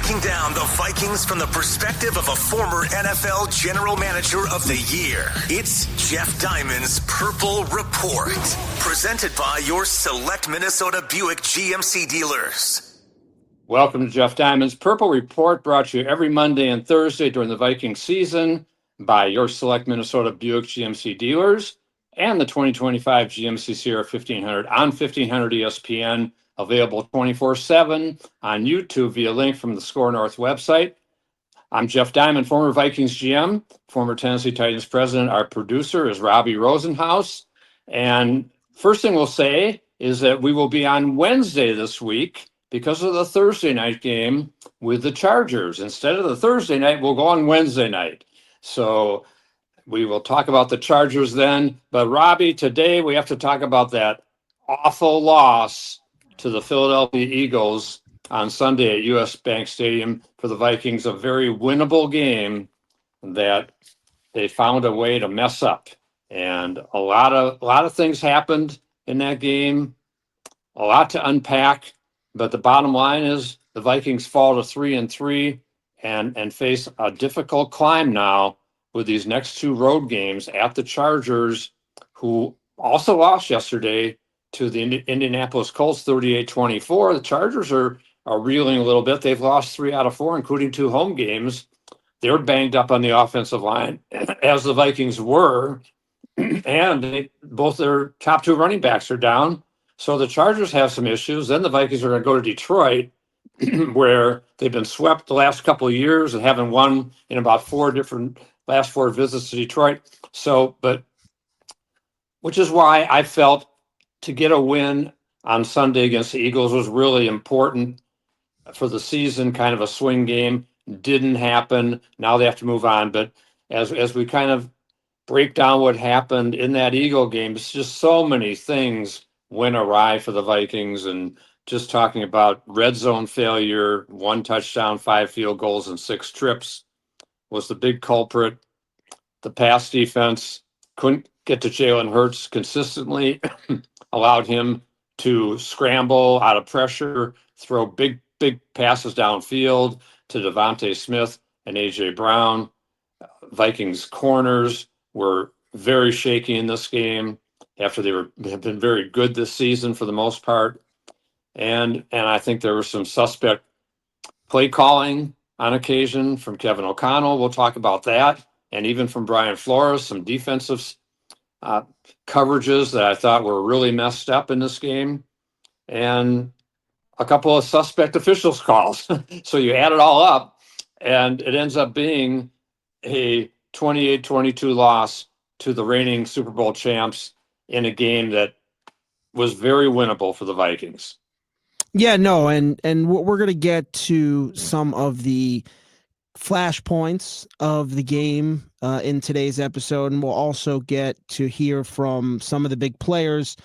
breaking down the Vikings from the perspective of a former NFL General Manager of the Year. It's Jeff Diamond's Purple Report, presented by your select Minnesota Buick GMC dealers. Welcome to Jeff Diamond's Purple Report, brought to you every Monday and Thursday during the Vikings season by your select Minnesota Buick GMC dealers and the 2025 GMC Sierra 1500 on 1500 ESPN. Available 24/7 on YouTube via link from the Score North website. I'm Jeff Diamond, former Vikings GM, former Tennessee Titans president. Our producer is Robbie Rosenhaus. And first thing we'll say is that we will be on Wednesday this week because of the Thursday night game with the Chargers. Instead of the Thursday night, we'll go on Wednesday night. So we will talk about the Chargers then. But Robbie, today we have to talk about that awful loss to the Philadelphia Eagles on Sunday at US Bank Stadium for the Vikings, a very winnable game that they found a way to mess up. And a lot of things happened in that game, a lot to unpack, but the bottom line is the Vikings fall to 3-3 and face a difficult climb now with these next two road games at the Chargers, who also lost yesterday to the Indianapolis Colts 38-24. The Chargers are reeling a little bit. They've lost 3 out of 4, including 2 home games. They're banged up on the offensive line, as the Vikings were, and both their top 2 running backs are down. So the Chargers have some issues. Then the Vikings are going to go to Detroit, where they've been swept the last couple of years and haven't won in about 4 visits to Detroit. Which is why I felt to get a win on Sunday against the Eagles was really important for the season, kind of a swing game. Didn't happen. Now they have to move on. But as we kind of break down what happened in that Eagle game, it's just so many things went awry for the Vikings. And just talking about red zone failure, 1 touchdown, 5 field goals, and 6 trips was the big culprit. The pass defense couldn't get to Jalen Hurts consistently, allowed him to scramble out of pressure, throw big passes downfield to Devontae Smith and A.J. Brown. Vikings corners were very shaky in this game after they have been very good this season for the most part. And I think there was some suspect play calling on occasion from Kevin O'Connell. We'll talk about that. And even from Brian Flores, some defensive coverages that I thought were really messed up in this game, and a couple of suspect officials calls. So you add it all up, and it ends up being a 28-22 loss to the reigning Super Bowl champs in a game that was very winnable for the Vikings. Yeah, no, and we're going to get to some of the flashpoints of the game in today's episode, and we'll also get to hear from some of the big players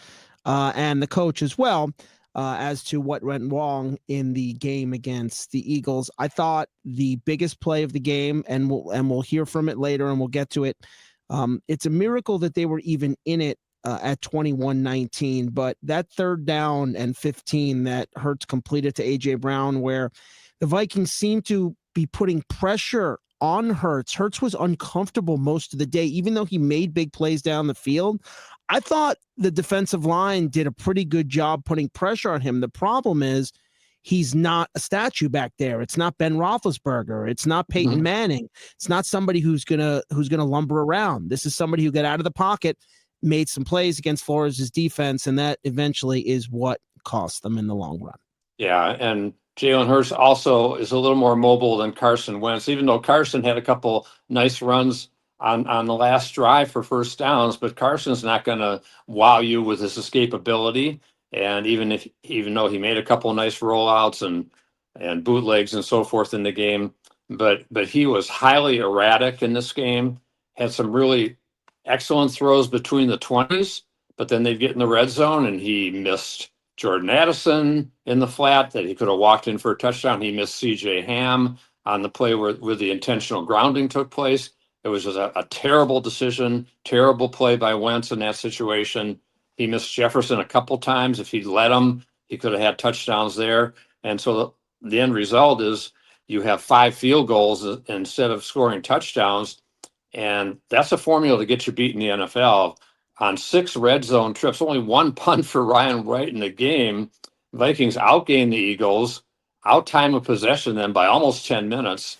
and the coach as well as to what went wrong in the game against the Eagles. I thought the biggest play of the game, and we'll hear from it later, and we'll get to it. It's a miracle that they were even in it at 21-19, but that 3rd down and 15 that Hurts completed to A.J. Brown, where the Vikings seemed to be putting pressure on Hurts. Hurts was uncomfortable most of the day, even though he made big plays down the field. I thought the defensive line did a pretty good job putting pressure on him. The problem is he's not a statue back there. It's not Ben Roethlisberger. It's not Peyton Manning. It's not somebody who's gonna lumber around. This is somebody who got out of the pocket, made some plays against Flores' defense, and that eventually is what cost them in the long run. Yeah, and Jalen Hurts also is a little more mobile than Carson Wentz, even though Carson had a couple nice runs on the last drive for first downs, but Carson's not going to wow you with his escapability. And even though he made a couple nice rollouts and bootlegs and so forth in the game, but he was highly erratic in this game, had some really excellent throws between the 20s, but then they'd get in the red zone and he missed Jordan Addison in the flat that he could have walked in for a touchdown. He missed C.J. Ham on the play where the intentional grounding took place. It was just a terrible decision, terrible play by Wentz in that situation. He missed Jefferson a couple times. If he'd let him, he could have had touchdowns there. And so the end result is you have 5 field goals instead of scoring touchdowns. And that's a formula to get you beat in the NFL. On 6 red zone trips, only 1 punt for Ryan Wright in the game. Vikings outgained the Eagles, out time of possession them by almost 10 minutes.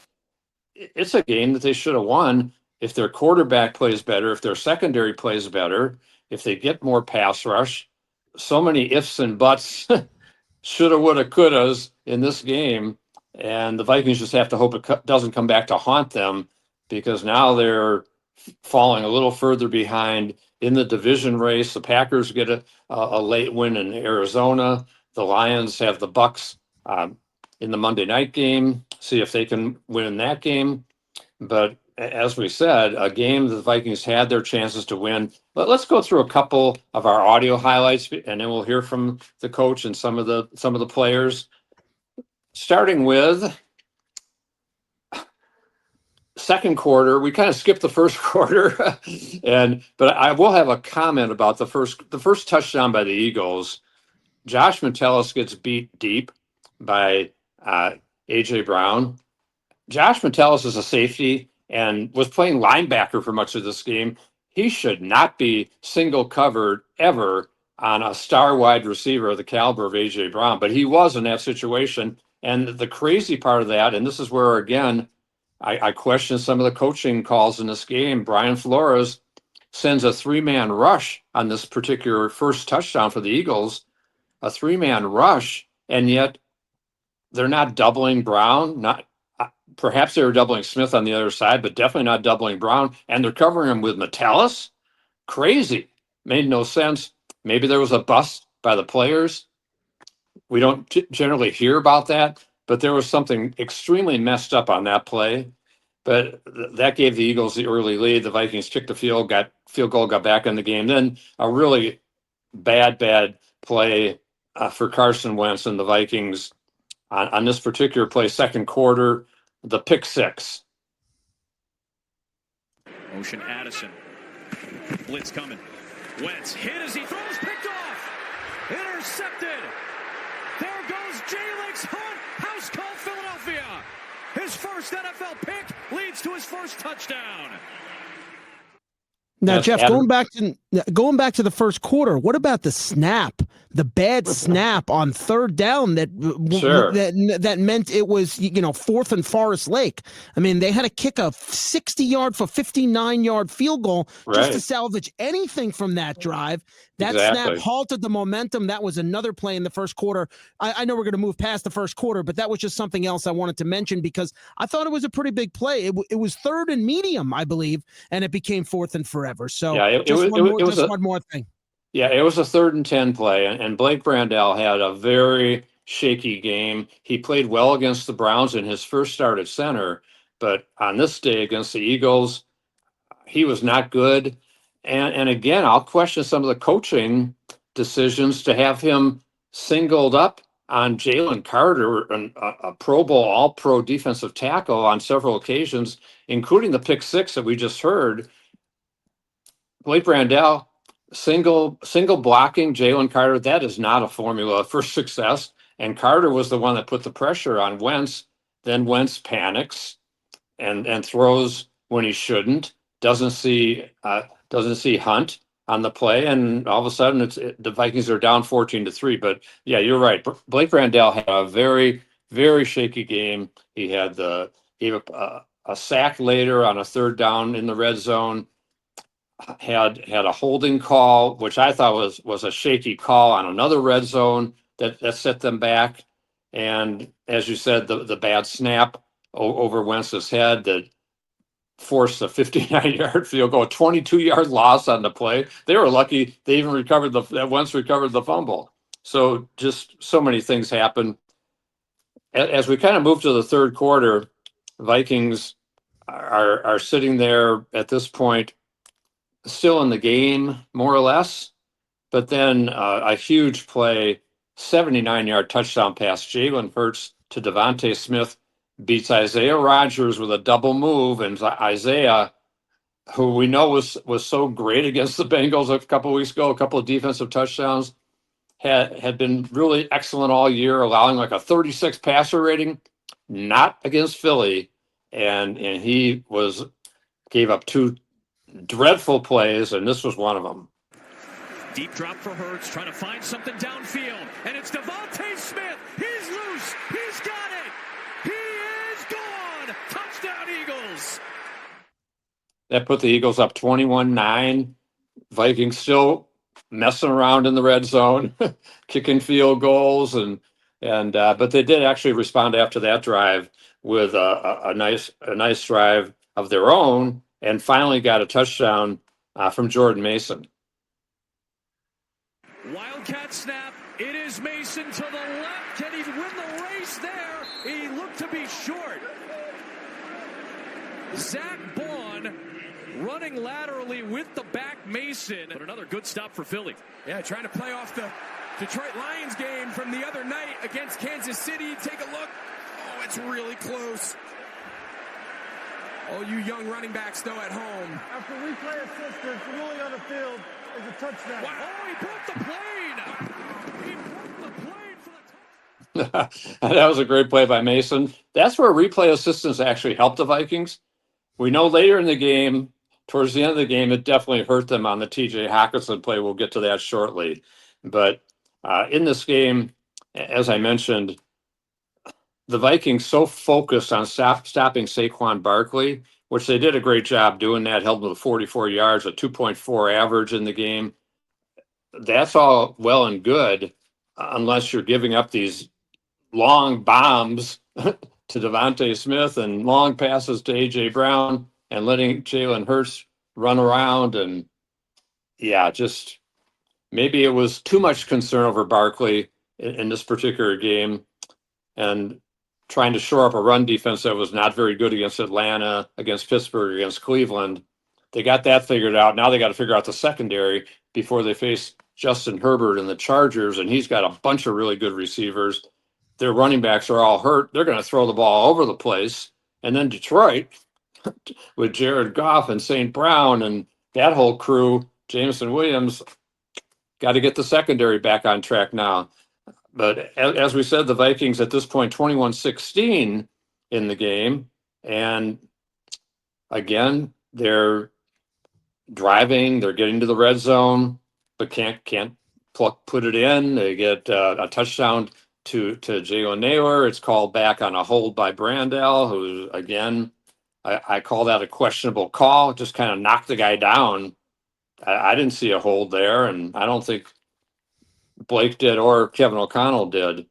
It's a game that they should have won if their quarterback plays better, if their secondary plays better, if they get more pass rush. So many ifs and buts, shoulda, woulda, couldas in this game. And the Vikings just have to hope it doesn't come back to haunt them, because now they're falling a little further behind in the division race. The Packers get a late win in Arizona. The Lions have the Bucks in the Monday night game. See if they can win in that game. But as we said, a game the Vikings had their chances to win. But let's go through a couple of our audio highlights, and then we'll hear from the coach and some of the players. Starting with second quarter, we kind of skipped the first quarter, but I will have a comment about the first touchdown by the Eagles. Josh Metellus gets beat deep by AJ Brown. Josh Metellus is a safety and was playing linebacker for much of this game. He should not be single covered ever on a star wide receiver of the caliber of AJ Brown, but he was in that situation. And the crazy part of that, and this is where, again, I question some of the coaching calls in this game. Brian Flores sends a 3-man rush on this particular first touchdown for the Eagles, a 3-man rush, and yet they're not doubling Brown. Perhaps they were doubling Smith on the other side, but definitely not doubling Brown. And they're covering him with Metellus. Crazy. Made no sense. Maybe there was a bust by the players. We don't generally hear about that, but there was something extremely messed up on that play. But that gave the Eagles the early lead. The Vikings kicked the field goal, got back in the game. Then a really bad play for Carson Wentz and the Vikings on this particular play, second quarter, the pick six. Motion Addison. Blitz coming. Wentz hit as he throws, picked off. Intercepted. There goes Jalen Hurts. House call Philadelphia. His first NFL pick leads to his first touchdown. Now, Jeff, going back to the first quarter, what about the snap, the bad snap on third down that meant it was, fourth and Forest Lake? I mean, they had to kick a 60-yard for 59-yard field goal just to salvage anything from that drive. That snap halted the momentum. That was another play in the first quarter. I know we're going to move past the first quarter, but that was just something else I wanted to mention because I thought it was a pretty big play. It was third and medium, I believe, and it became fourth and forever. So yeah, it was one more thing. Yeah, it was a 3rd and 10 play, and Blake Brandel had a very shaky game. He played well against the Browns in his first start at center, but on this day against the Eagles, he was not good. And again, I'll question some of the coaching decisions to have him singled up on Jalen Carter, a Pro Bowl, all-pro defensive tackle on several occasions, including the pick six that we just heard. Blake Brandel, single blocking Jalen Carter, that is not a formula for success. And Carter was the one that put the pressure on Wentz. Then Wentz panics and throws when he shouldn't. Doesn't see Hunt on the play, and all of a sudden the Vikings are down 14-3. But yeah, you're right. Blake Brandel had a very, very shaky game. He gave up a sack later on a 3rd down in the red zone. Had a holding call, which I thought was a shaky call on another red zone that set them back. And as you said, the bad snap over Wentz's head that forced a 59-yard field goal, a 22-yard loss on the play. They were lucky they even Wentz recovered the fumble. So just so many things happen. As we kind of move to the third quarter, Vikings are sitting there at this point, still in the game, more or less. But then a huge play, 79-yard touchdown pass, Jalen Hurts to Devontae Smith, beats Isaiah Rodgers with a double move. And Isaiah, who we know was so great against the Bengals a couple of weeks ago, a couple of defensive touchdowns, had been really excellent all year, allowing like a 36 passer rating. not against Philly, and he gave up two dreadful plays, and this was one of them. Deep drop for Hurts, trying to find something downfield, and it's Devontae Smith. He's loose. He's got it. He is gone. Touchdown, Eagles. That put the Eagles up 21-9. Vikings still messing around in the red zone, kicking field goals, but they did actually respond after that drive with a nice drive of their own, and finally got a touchdown from Jordan Mason. Wildcat snap. It is Mason to the left. Can he win the race there? He looked to be short. Zach Bond running laterally with the back Mason. But another good stop for Philly. Yeah, trying to play off the Detroit Lions game from the other night against Kansas City. Take a look. Oh, it's really close. All you young running backs, though, at home. After replay assistance, the ruling on the field is a touchdown. Wow. Oh, he broke the plane. He broke the plane for the touchdown. That was a great play by Mason. That's where replay assistance actually helped the Vikings. We know later in the game, towards the end of the game, it definitely hurt them on the TJ Hockenson play. We'll get to that shortly. But in this game, as I mentioned, the Vikings so focused on stopping Saquon Barkley, which they did a great job doing that, held him to 44 yards, a 2.4 average in the game. That's all well and good, unless you're giving up these long bombs to Devontae Smith and long passes to A.J. Brown and letting Jalen Hurts run around. And yeah, just maybe it was too much concern over Barkley in this particular game, and trying to shore up a run defense that was not very good against Atlanta, against Pittsburgh, against Cleveland. They got that figured out. Now they got to figure out the secondary before they face Justin Herbert and the Chargers, and he's got a bunch of really good receivers. Their running backs are all hurt. They're going to throw the ball all over the place. And then Detroit with Jared Goff and St. Brown and that whole crew, Jameson Williams, got to get the secondary back on track now. But as we said, the Vikings at this point, 21-16 in the game. And again, they're driving, they're getting to the red zone, but can't put it in. They get a touchdown to Jalen Naylor. It's called back on a hold by Brandell, who, again, I call that a questionable call. Just kind of knocked the guy down. I didn't see a hold there, and I don't think Blake did or Kevin O'Connell did.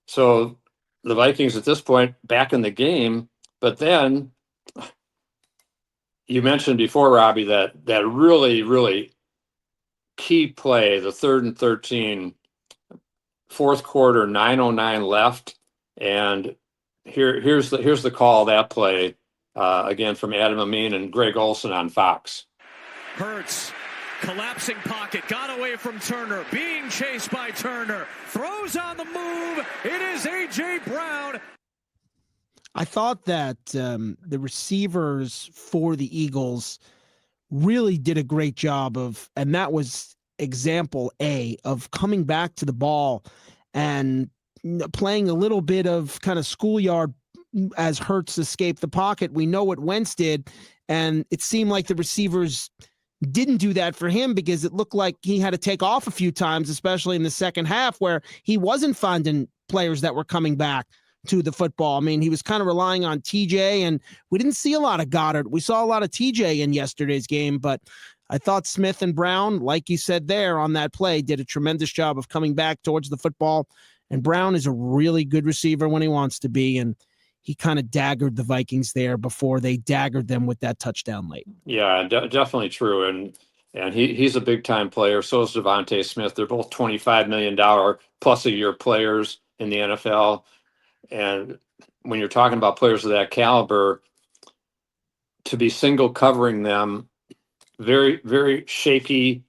So the Vikings at this point back in the game, but then you mentioned before, Robbie, that really, really key play, the 3rd and 13, fourth quarter, 9:09 left. And here's the call of that play, again, from Adam Amin and Greg Olson on Fox. Hurts. Collapsing pocket, got away from Turner, being chased by Turner, throws on the move. It is A.J. Brown. I thought that the receivers for the Eagles really did a great job and that was example A of coming back to the ball and playing a little bit of kind of schoolyard as Hurts escaped the pocket. We know what Wentz did, and it seemed like the receivers didn't do that for him because it looked like he had to take off a few times, especially in the second half where he wasn't finding players that were coming back to the football. I mean, he was kind of relying on TJ, and we didn't see a lot of Goddard. We saw a lot of TJ in yesterday's game, but I thought Smith and Brown, like you said there on that play, did a tremendous job of coming back towards the football. And Brown is a really good receiver when he wants to be, and he kind of daggered the Vikings there before they daggered them with that touchdown late. Yeah, definitely true. And he's a big time player. So is Devontae Smith. They're both $25 million plus a year players in the NFL. And when you're talking about players of that caliber, to be single covering them, very, very shaky,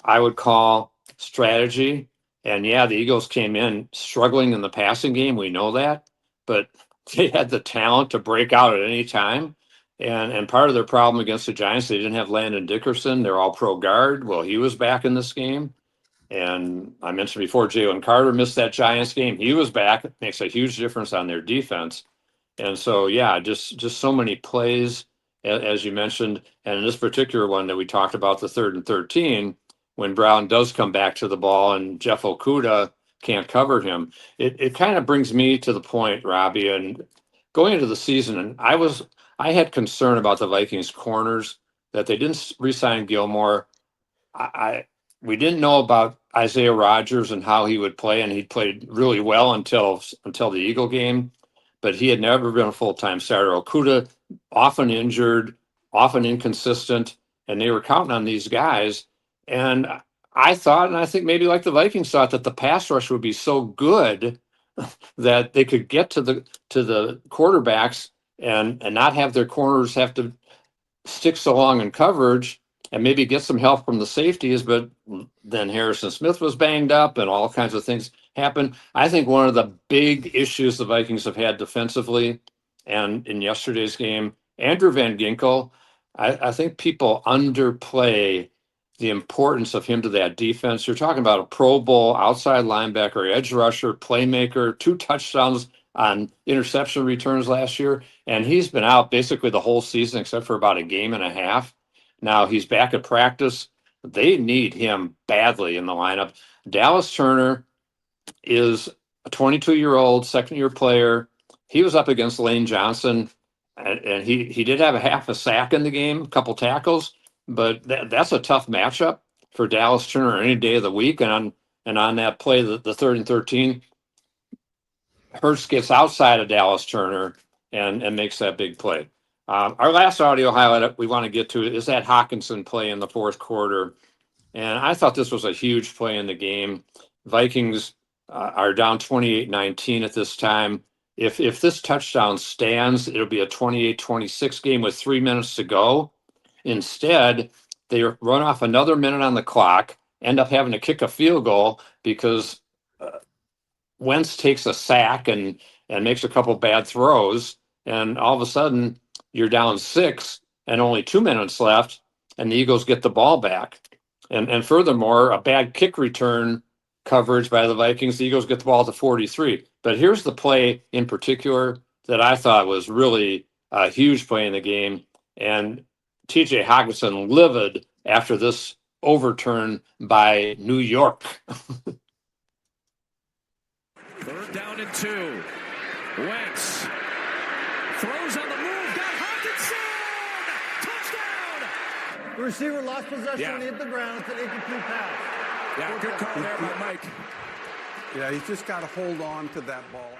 I would call, strategy. And yeah, the Eagles came in struggling in the passing game. We know that, but they had the talent to break out at any time. And part of their problem against the Giants, they didn't have Landon Dickerson. They're all pro guard. Well, he was back in this game. And I mentioned before, Jalen Carter missed that Giants game. He was back. It makes a huge difference on their defense. And so, yeah, just so many plays, as you mentioned, and in this particular one that we talked about, the 3rd and 13, when Brown does come back to the ball and Jeff Okudah can't cover him, it kind of brings me to the point, Robbie, and going into the season, and I had concern about the Vikings corners that they didn't re-sign Gilmore. I we didn't know about Isaiah Rodgers and how he would play, and he played really well until the Eagle game, but he had never been a full-time starter. Okuda often injured, often inconsistent, and they were counting on these guys. And I thought, and I think maybe like the Vikings thought, that the pass rush would be so good that they could get to the quarterbacks and not have their corners have to stick so long in coverage and maybe get some help from the safeties, but then Harrison Smith was banged up and all kinds of things happened. I think one of the big issues the Vikings have had defensively, and in yesterday's game, Andrew Van Ginkel, I think people underplay the importance of him to that defense. You're talking about a Pro Bowl outside linebacker, edge rusher, playmaker, 2 touchdowns on interception returns last year, and he's been out basically the whole season except for about a game and a half. Now he's back at practice. They need him badly in the lineup. Dallas Turner is a 22-year-old second-year player. He was up against Lane Johnson, and he did have a half a sack in the game, a couple tackles, but that's a tough matchup for Dallas Turner any day of the week. And on that play, the 3rd and 13, Hurts gets outside of Dallas Turner and makes that big play. Our last audio highlight we want to get to is that Hawkinson play in the 4th quarter. And I thought this was a huge play in the game. Vikings are down 28-19 at this time. If this touchdown stands, it'll be a 28-26 game with 3 minutes to go. Instead, they run off another minute on the clock, end up having to kick a field goal because Wentz takes a sack and makes a couple bad throws, and all of a sudden you're down 6 and only 2 minutes left, and the Eagles get the ball back. And furthermore, a bad kick return coverage by the Vikings. The Eagles get the ball to 43. But here's the play in particular that I thought was really a huge play in the game. And TJ Hawkinson livid after this overturn by New York. 3rd down and 2. Wentz throws on the move. Got Hawkinson! Touchdown! The receiver lost possession Yeah. when he hit the ground. It's an incomplete pass. Yeah, good call there by Mike. Yeah, he's just got to hold on to that ball.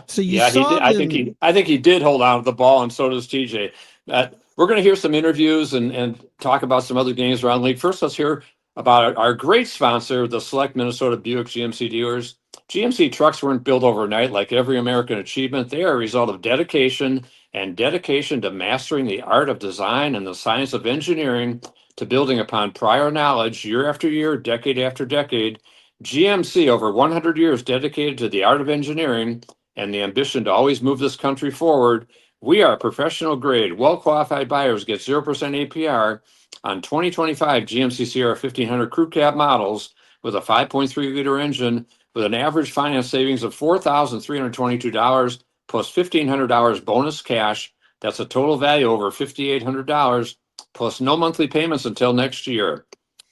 So you Yeah, he saw did. them. I think he did hold on to the ball, and so does TJ. We're going to hear some interviews and talk about some other games around the league. First, let's hear about our great sponsor, the Select Minnesota Buick GMC dealers. GMC trucks weren't built overnight like every American achievement. They are a result of dedication to mastering the art of design and the science of engineering, to building upon prior knowledge year after year, decade after decade. GMC, over 100 years dedicated to the art of engineering and the ambition to always move this country forward. We are professional grade, well qualified buyers get 0% APR on 2025 GMC Sierra 1500 Crew Cab models with a 5.3 liter engine with an average finance savings of $4,322 plus $1,500 bonus cash. That's a total value over $5,800 plus no monthly payments until next year.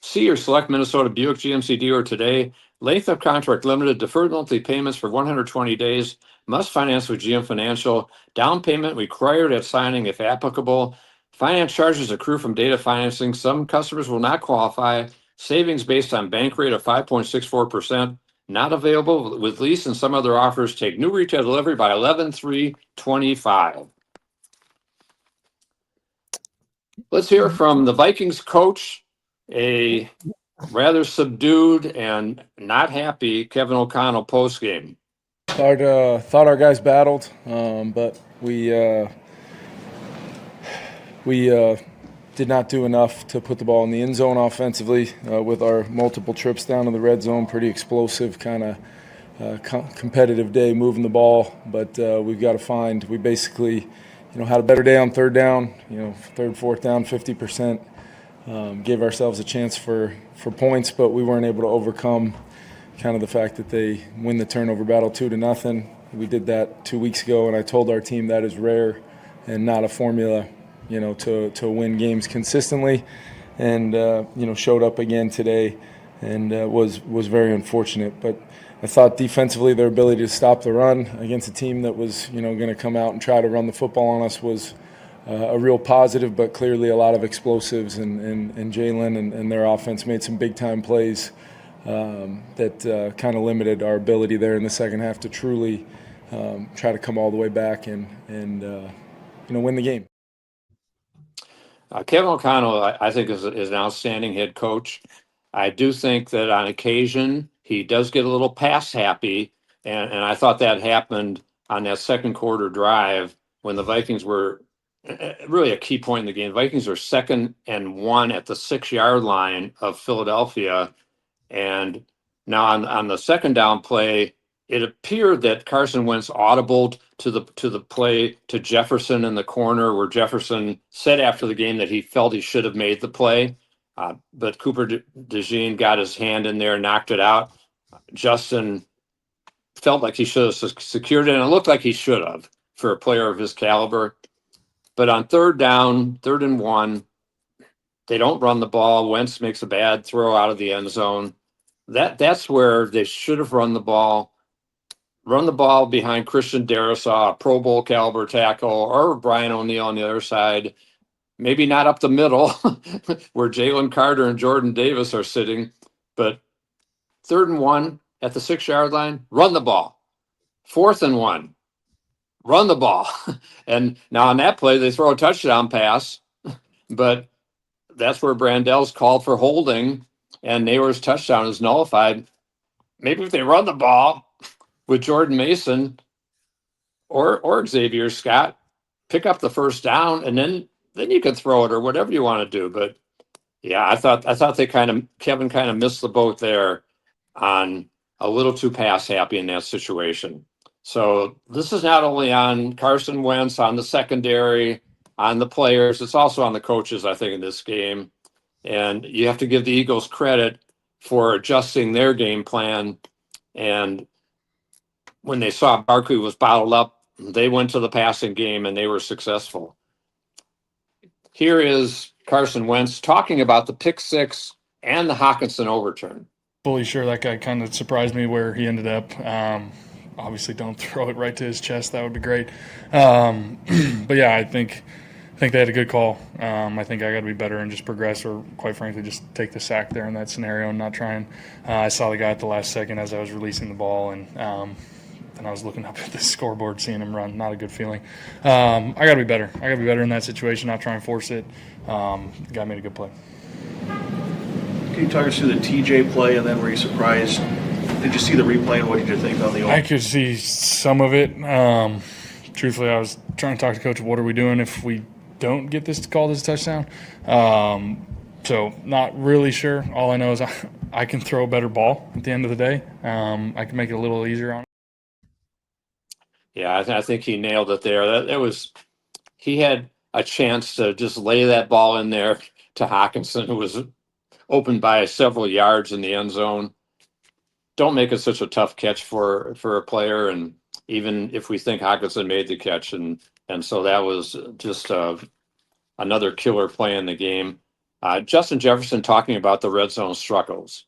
See your Select Minnesota Buick GMC dealer today. Length of contract limited, deferred monthly payments for 120 days. Must finance with GM Financial. Down payment required at signing if applicable. Finance charges accrue from data financing. Some customers will not qualify. Savings based on bank rate of 5.64%. Not available with lease and some other offers. Take new retail delivery by 11/3/25. Let's hear from the Vikings coach, a rather subdued and not happy Kevin O'Connell postgame. Thought our guys battled, but we did not do enough to put the ball in the end zone offensively with our multiple trips down to the red zone. Pretty explosive, kind of competitive day moving the ball, but we've got to find. We basically, had a better day on 3rd down. 3rd, 4th down, 50%. Gave ourselves a chance for points, but we weren't able to overcome kind of the fact that they win the turnover battle 2-0. We did that 2 weeks ago, and I told our team that is rare and not a formula, to win games consistently. And showed up again today, and was very unfortunate. But I thought defensively their ability to stop the run against a team that was going to come out and try to run the football on us was a real positive. But clearly a lot of explosives, and Jalen and their offense made some big time plays that kind of limited our ability there in the second half to truly try to come all the way back and win the game. Kevin O'Connell, I think, is an outstanding head coach. I do think that on occasion he does get a little pass happy, and I thought that happened on that second quarter drive when the Vikings were really a key point in the game. The Vikings are 2nd and 1 at the 6-yard line of Philadelphia, and now on the second down play, it appeared that Carson Wentz audibled to the play to Jefferson in the corner, where Jefferson said after the game that he felt he should have made the play, but Cooper DeJean got his hand in there, knocked it out. Justin felt like he should have secured it, and it looked like he should have for a player of his caliber. But on third down, 3rd and 1, they don't run the ball. Wentz makes a bad throw out of the end zone. That's where they should have run the ball. Run the ball behind Christian Darrisaw, a Pro Bowl caliber tackle, or Brian O'Neill on the other side. Maybe not up the middle where Jalen Carter and Jordan Davis are sitting, but 3rd and 1 at the 6-yard line, run the ball. 4th and 1, run the ball. And now on that play, they throw a touchdown pass, but that's where Brandel's called for holding, and Naylor's touchdown is nullified. Maybe if they run the ball with Jordan Mason or Xavier Scott, pick up the first down, and then you can throw it or whatever you want to do. But yeah, I thought Kevin kind of missed the boat there on a little too pass happy in that situation. So this is not only on Carson Wentz, on the secondary, on the players, it's also on the coaches, I think, in this game. And you have to give the Eagles credit for adjusting their game plan. And when they saw Barkley was bottled up, they went to the passing game and they were successful. Here is Carson Wentz talking about the pick six and the Hockenson overturn. Fully sure that guy kind of surprised me where he ended up. Obviously, don't throw it right to his chest. That would be great. But yeah, I think they had a good call. I think I got to be better and just progress, or quite frankly, just take the sack there in that scenario and not try and. I saw the guy at the last second as I was releasing the ball, and then I was looking up at the scoreboard, seeing him run. Not a good feeling. I got to be better. I got to be better in that situation, not try and force it. The guy made a good play. Can you talk us through the TJ play, and then were you surprised? Did you see the replay, and what did you think on the? I could see some of it. Truthfully, I was trying to talk to Coach. What are we doing if we don't get this called as a touchdown? So not really sure. All I know is I can throw a better ball at the end of the day. I can make it a little easier on. Yeah, I think he nailed it there. He had a chance to just lay that ball in there to Hockenson, who was open by several yards in the end zone. Don't make it such a tough catch for a player, and even if we think Hockenson made the catch, and so that was just another killer play in the game. Justin Jefferson talking about the red zone struggles.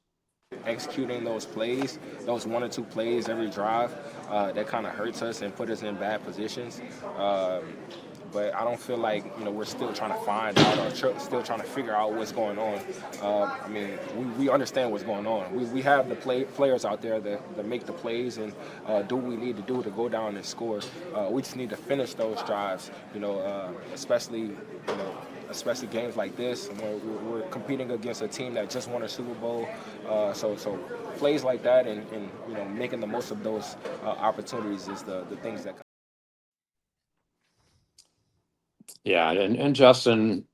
Executing those plays, those 1 or 2 plays every drive, that kind of hurts us and put us in bad positions. But I don't feel like we're still trying to find out or still trying to figure out what's going on. I mean, we understand what's going on. We have the players out there that make the plays and do what we need to do to go down and score. We just need to finish those drives. Especially games like this where we're competing against a team that just won a Super Bowl. So plays like that and making the most of those opportunities is the things that. Yeah, and Justin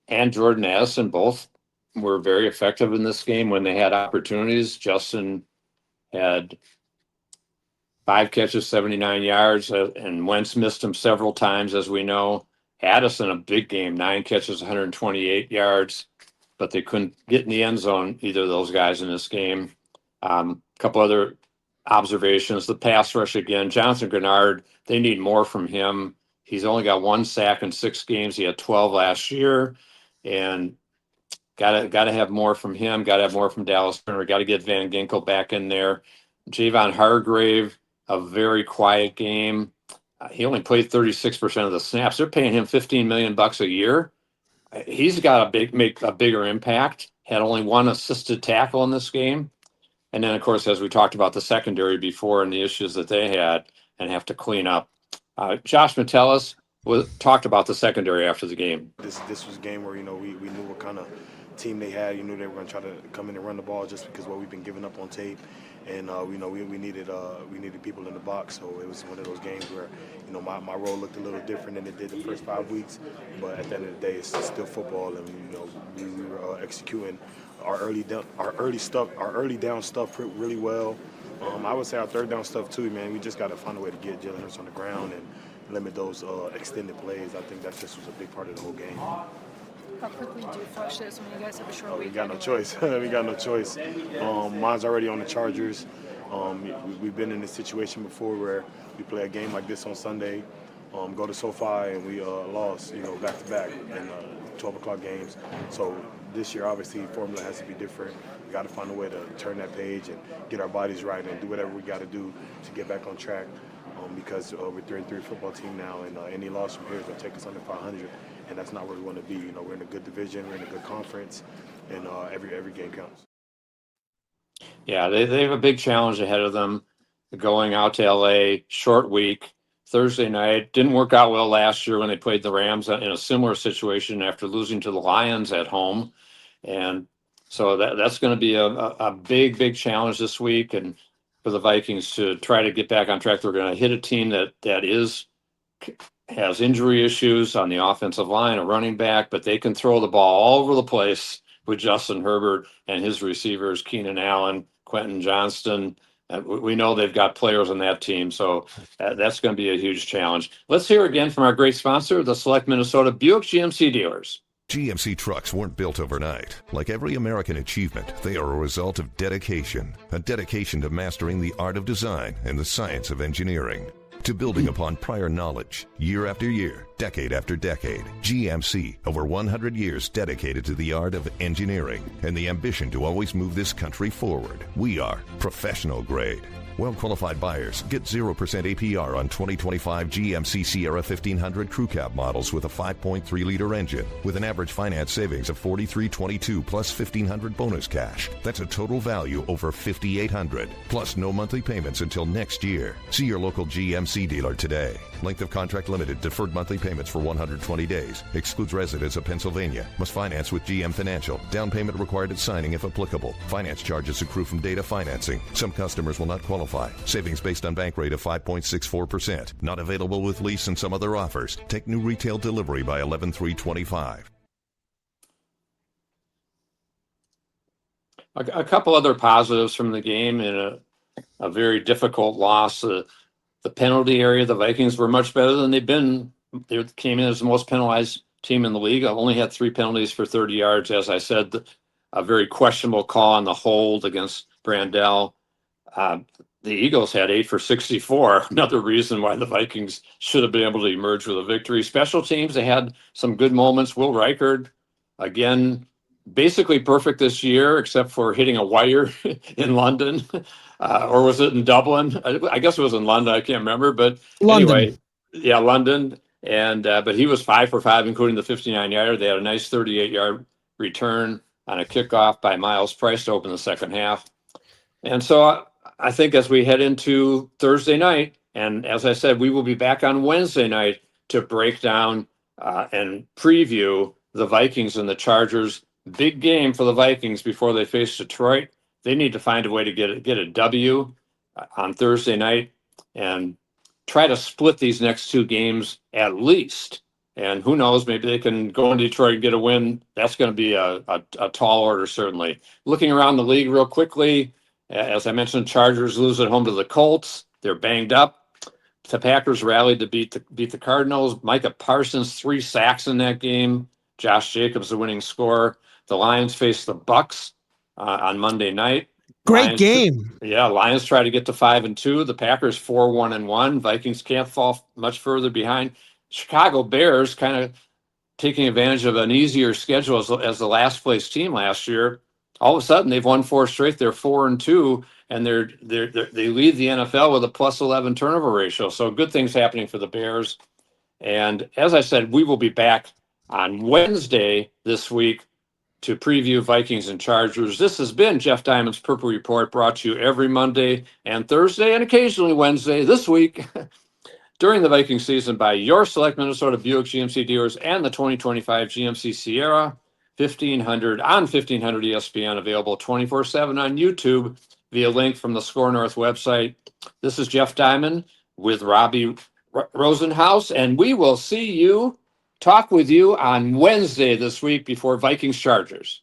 and Jordan Addison both were very effective in this game when they had opportunities. Justin had 5 catches, 79 yards, and Wentz missed him several times, as we know. Addison, a big game, 9 catches, 128 yards, but they couldn't get in the end zone, either of those guys in this game. A couple other observations. The pass rush again, Jonathan Grenard, they need more from him. He's only got 1 sack in 6 games. He had 12 last year, and gotta have more from him. Gotta have more from Dallas Turner. Got to get Van Ginkel back in there. Javon Hargrave, a very quiet game. He only played 36% of the snaps. They're paying him $15 million a year. He's got to make a bigger impact. Had only 1 assisted tackle in this game. And then, of course, as we talked about the secondary before and the issues that they had and have to clean up. Josh Metellus talked about the secondary after the game. This was a game where, we knew what kind of team they had. You knew they were going to try to come in and run the ball just because what we've been giving up on tape. And, we needed people in the box. So it was one of those games where, my role looked a little different than it did the first 5 weeks. But at the end of the day, it's still football. And, we were executing our early down stuff really well. I would say our third down stuff too, man. We just got to find a way to get Jalen Hurts on the ground and limit those extended plays. I think that just was a big part of the whole game. How quickly do you flush this when you guys have a short week? We got no choice. We got no choice. Mine's already on the Chargers. We've been in this situation before where we play a game like this on Sunday, go to SoFi, and we lost, back to back in 12 o'clock games. So this year, obviously, formula has to be different. We got to find a way to turn that page and get our bodies right and do whatever we got to do to get back on track. Because we're 3-3 football team now, and any loss from here is going to take us under 500, and that's not where we want to be. We're in a good division, we're in a good conference, and every game counts. Yeah, they have a big challenge ahead of them, going out to LA, short week, Thursday night. Didn't work out well last year when they played the Rams in a similar situation after losing to the Lions at home, and so that's going to be a big challenge this week, and for the Vikings to try to get back on track. They're going to hit a team that has injury issues on the offensive line, a running back, but they can throw the ball all over the place with Justin Herbert and his receivers, Keenan Allen, Quentin Johnston. We know they've got players on that team, so that's going to be a huge challenge. Let's hear again from our great sponsor, the Select Minnesota Buick GMC dealers. GMC trucks weren't built overnight. Like every American achievement, they are a result of dedication. A dedication to mastering the art of design and the science of engineering. To building upon prior knowledge, year after year, decade after decade. GMC, over 100 years dedicated to the art of engineering and the ambition to always move this country forward. We are professional grade. Well-qualified buyers get 0% APR on 2025 GMC Sierra 1500 Crew Cab models with a 5.3-liter engine with an average finance savings of $4,322 plus $1,500 bonus cash. That's a total value over $5,800 plus no monthly payments until next year. See your local GMC dealer today. Length of contract limited. Deferred monthly payments for 120 days. Excludes residents of Pennsylvania. Must finance with GM Financial. Down payment required at signing if applicable. Finance charges accrue from data financing. Some customers will not qualify. Savings based on bank rate of 5.64%. Not available with lease and some other offers. Take new retail delivery by 11/3/25. A couple other positives from the game in a very difficult loss. The penalty area, the Vikings were much better than they've been. They came in as the most penalized team in the league. I've only had 3 penalties for 30 yards. As I said, a very questionable call on the hold against Brandell. The Eagles had 8 for 64. Another reason why the Vikings should have been able to emerge with a victory. Special teams, they had some good moments. Will Reichard, again, basically perfect this year, except for hitting a wire in London. Or was it in Dublin? I guess it was in London. I can't remember. But London. Anyway, yeah, London. And but he was 5 for 5, including the 59-yarder. They had a nice 38-yard return on a kickoff by Miles Price to open the second half. And so I think as we head into Thursday night, and as I said, we will be back on Wednesday night to break down and preview the Vikings and the Chargers. Big game for the Vikings before they face Detroit. They need to find a way to get a W on Thursday night and try to split these next 2 games at least. And who knows, maybe they can go into Detroit and get a win. That's going to be a tall order, certainly. Looking around the league real quickly, as I mentioned, Chargers lose at home to the Colts. They're banged up. The Packers rallied to beat the Cardinals. Micah Parsons, 3 sacks in that game. Josh Jacobs, the winning scorer. The Lions face the Bucks on Monday night. Great game. Yeah, Lions try to get to 5-2. The Packers 4-1-1. Vikings can't fall much further behind. Chicago Bears kind of taking advantage of an easier schedule as the last place team last year. All of a sudden, they've won 4 straight. They're 4-2, and they lead the NFL with a +11 turnover ratio. So good things happening for the Bears. And as I said, we will be back on Wednesday this week to preview Vikings and Chargers. This has been Jeff Diamond's Purple Report, brought to you every Monday and Thursday, and occasionally Wednesday this week during the Viking season by your select Minnesota Buick GMC dealers and the 2025 GMC Sierra 1500 on 1500 ESPN, available 24/7 on YouTube via link from the Score North website. This is Jeff Diamond with Robbie Rosenhaus, and we will talk with you on Wednesday this week before Vikings Chargers.